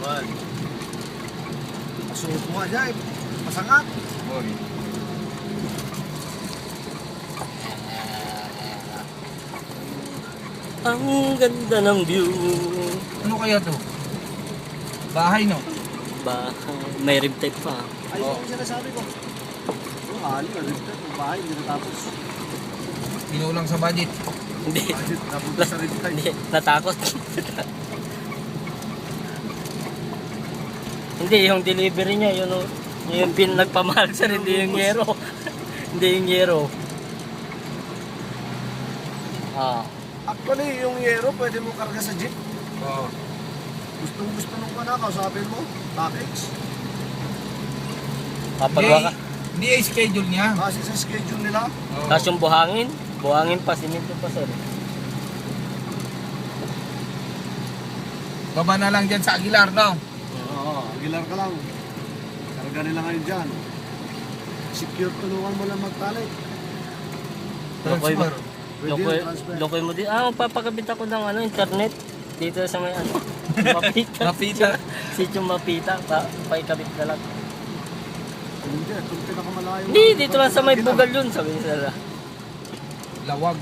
One. Masuot mo nga dyan. Masangat. Boy. Ang ganda ng view. Ano kaya to? Bahay, no? Ba, may rib type pa. Ayun yung sinasabi ko. Hali, alipet. Ang bahay, hindi natapos. Pinulang sa budget. Hindi. Budget, napunta sa rin tayo. Hindi, natakot. Hindi, yung delivery niya, yun o. Yung nagpamahal sa hindi yung yero. Hindi yung yero. Ah. Actually, yung yero, pwede mo karga sa jeep. Oo. Gustong gusto nung manakaw, sabi mo, package. Papagawa ka. Hindi ay schedule niya. Kasi sa schedule nila, Oo. Tapos yung buhangin pa, siminto pa sir. Baba na lang dyan sa Aguilar, no? oo, Aguilar ka lang. Karga nila ngayon dyan. Secure, tulungan mo lang magtalik. Lokoy mo. Transfer. Pwede yun, transfer. Lokoy mo din. Ah, papakabit ako ng internet. Dito sa may ano. Mapita. Mapita. Sityo Mapita. Paikabit na lang. Hindi, itong pinakamalayo. Hindi, dito lang sa may bugal yun. Sabi nila. Lawag.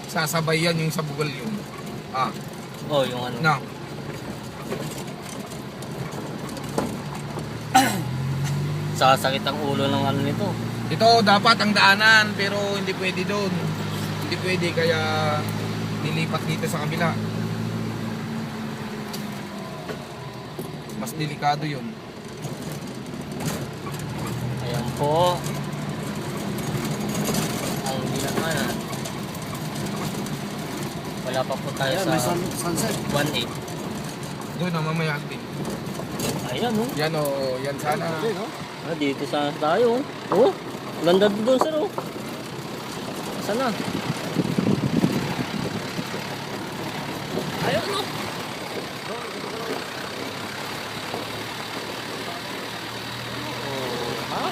Sasabay yan yung sa bugal yun. Ah, Oh, yung ano. no. Sasakit ang ulo ng ano nito. Ito dapat ang daanan pero hindi pwede doon. Hindi pwede kaya nilipat dito sa kabila. Mas delikado yun. Ayan po. Ang dinaanan. Wala pa po tayo Ayan, may sa sunset. 1.8. Doon na mamaya din. Ayan oh. Yan o, yan sana. Hindi, no? Ah, dito sana tayo. Oh, ganda doon sir oh. Sana. Ayun oh. Oh, ha?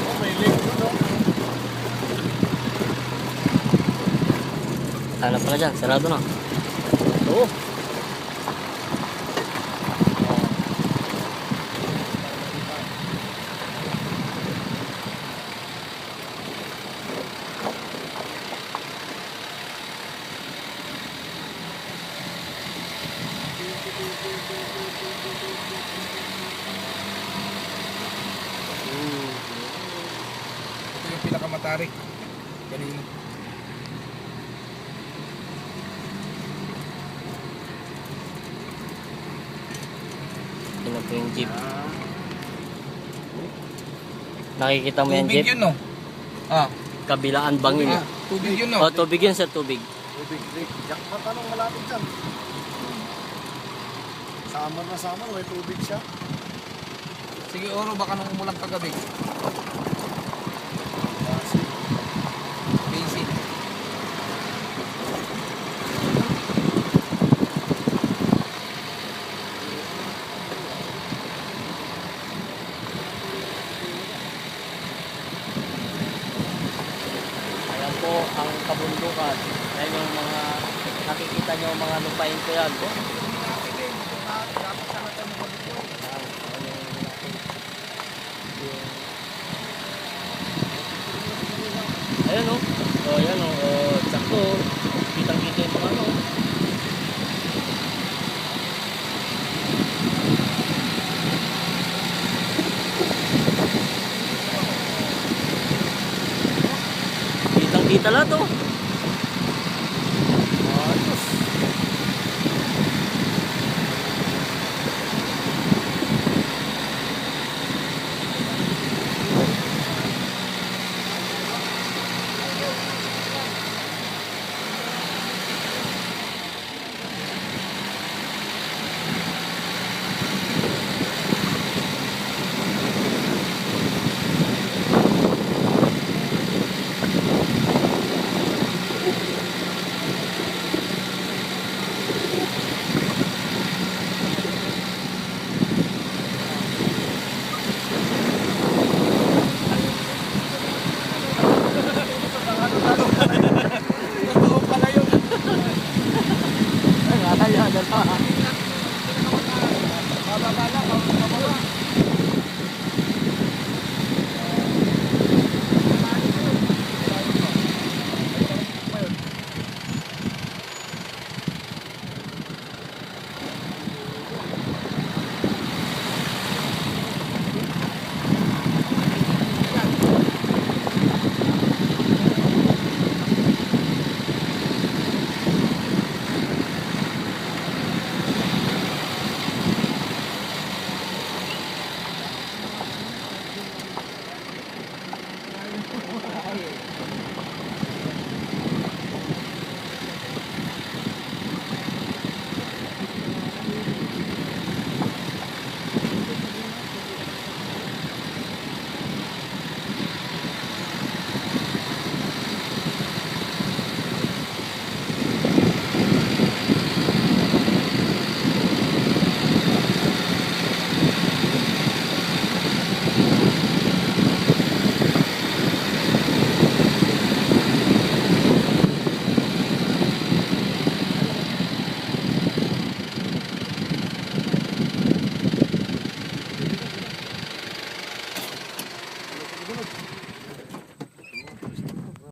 Oh, may lake doon, no? Hanap pala dyan, sarado na. Oo. Ito yung pinakamatarik. Kanina. Ito po yung jeep. Nakikita mo yung Tubig jeep? yun, no? Ah, Kabilaan bangin. ah, tubig yun, no? Oh, tubig yun sir, tubig. Tubig lake. Jackpot, anong malapit dyan? Summer na summer, may tubig siya. Sige, Oro, baka nung umulang kagabi. Kasi, Basic. Ayan po ang kabundukan. Ayan yung mga nakikita nyo mga lupain ko yan. Po. Ayan o. Oh, ayan o. Oh, sakto. Kitang-kita yung mga ano. Kitang-kita lahat o.